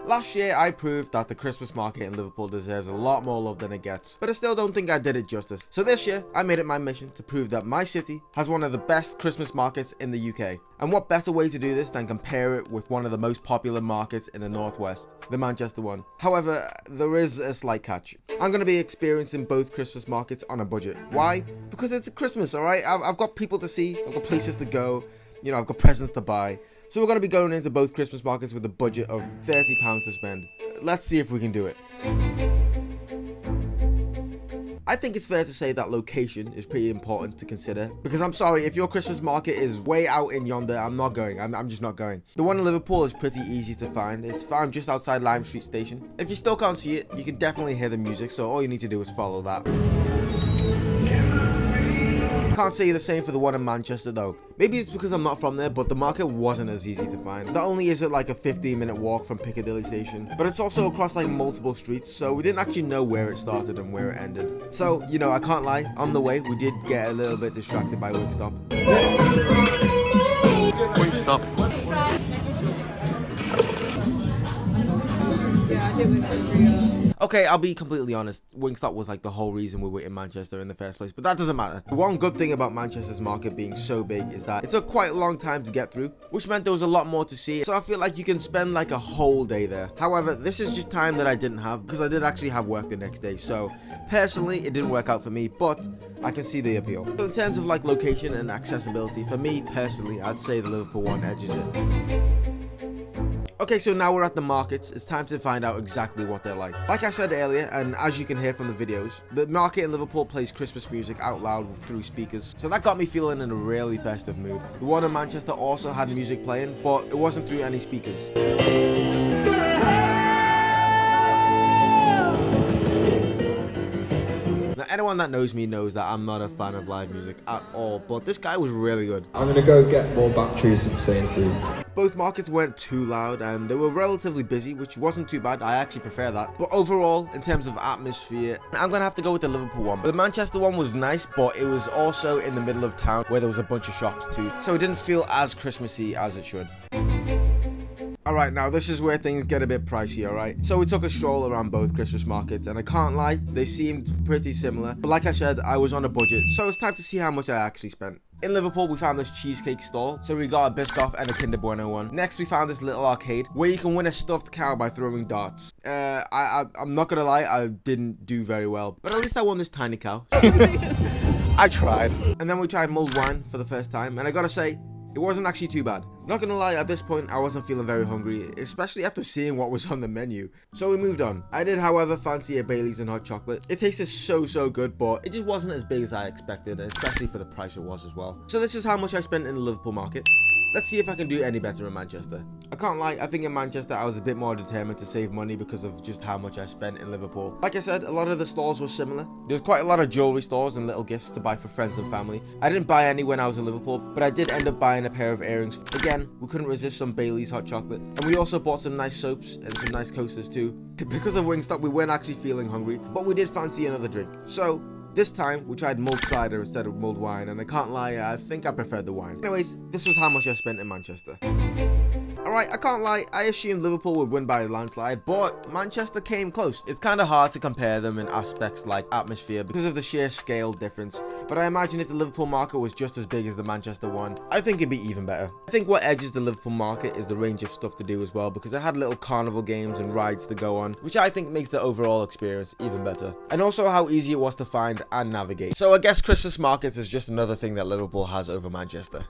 Last year I proved that the Christmas market in Liverpool deserves a lot more love than it gets, but I still don't think I did it justice. So this year I made it my mission to prove that my city has one of the best Christmas markets in the UK. And what better way to do this than compare it with one of the most popular markets in the Northwest, the Manchester one. However, there is a slight catch. I'm going to be experiencing both Christmas markets on a budget. Why? Because it's Christmas, alright? I've got people to see, I've got places to go, you know, I've got presents to buy. So we're going to be going into both Christmas markets with a budget of £30 to spend. Let's see if we can do it. I think it's fair to say that location is pretty important to consider, because I'm sorry, if your Christmas market is way out in yonder, I'm not going. I'm just not going. The one in Liverpool is pretty easy to find. It's found just outside Lime Street Station. If you still can't see it, you can definitely hear the music, so all you need to do is follow that. Can't say the same for the one in Manchester though. Maybe it's because I'm not from there, but the market wasn't as easy to find. Not only is it like a 15-minute walk from Piccadilly Station, but it's also across like multiple streets, so we didn't actually know where it started and where it ended. So, you know, I can't lie, on the way we did get a little bit distracted by Wingstop. Wingstop. Okay, I'll be completely honest, Wingstop was like the whole reason we were in Manchester in the first place, but that doesn't matter. The one good thing about Manchester's market being so big is that it took quite a long time to get through, which meant there was a lot more to see, so I feel like you can spend like a whole day there. However, this is just time that I didn't have, because I did actually have work the next day, so personally it didn't work out for me, but I can see the appeal. So in terms of like location and accessibility, for me personally, I'd say the Liverpool one edges it. Okay, so now we're at the markets, it's time to find out exactly what they're like. Like I said earlier, and as you can hear from the videos, the market in Liverpool plays Christmas music out loud through speakers, so that got me feeling in a really festive mood. The one in Manchester also had music playing, but it wasn't through any speakers. Now, anyone that knows me knows that I'm not a fan of live music at all, but this guy was really good. I'm gonna go get more batteries from Sainsbury's. Both markets weren't too loud and they were relatively busy, which wasn't too bad. I actually prefer that. But overall, in terms of atmosphere, I'm gonna have to go with the Liverpool one. The Manchester one was nice, but it was also in the middle of town where there was a bunch of shops too, so it didn't feel as Christmassy as it should. Alright, now this is where things get a bit pricey, alright? So we took a stroll around both Christmas markets, and I can't lie, they seemed pretty similar. But like I said, I was on a budget, so it's time to see how much I actually spent. In Liverpool, we found this cheesecake stall, so we got a Biscoff and a Kinder Bueno one. Next, we found this little arcade, where you can win a stuffed cow by throwing darts. I'm not gonna lie, I didn't do very well, but at least I won this tiny cow. I tried. And then we tried mulled wine for the first time, and I gotta say, it wasn't actually too bad. Not gonna lie, at this point I wasn't feeling very hungry, especially after seeing what was on the menu. So we moved on. I did, however, fancy a Baileys and hot chocolate. It tasted so good, but it just wasn't as big as I expected, especially for the price it was as well. So this is how much I spent in the Liverpool market. Let's see if I can do any better in Manchester. I can't lie, I think in Manchester I was a bit more determined to save money because of just how much I spent in Liverpool. Like I said, a lot of the stores were similar. There was quite a lot of jewelry stores and little gifts to buy for friends and family. I didn't buy any when I was in Liverpool, but I did end up buying a pair of earrings. Again, we couldn't resist some Baileys hot chocolate. And we also bought some nice soaps and some nice coasters too. Because of Wingstop, we weren't actually feeling hungry, but we did fancy another drink. So this time, we tried mulled cider instead of mulled wine, and I can't lie, I think I preferred the wine. Anyways, this was how much I spent in Manchester. Alright, I can't lie, I assumed Liverpool would win by a landslide, but Manchester came close. It's kind of hard to compare them in aspects like atmosphere because of the sheer scale difference, but I imagine if the Liverpool market was just as big as the Manchester one, I think it'd be even better. I think what edges the Liverpool market is the range of stuff to do as well, because it had little carnival games and rides to go on, which I think makes the overall experience even better. And also how easy it was to find and navigate. So I guess Christmas markets is just another thing that Liverpool has over Manchester.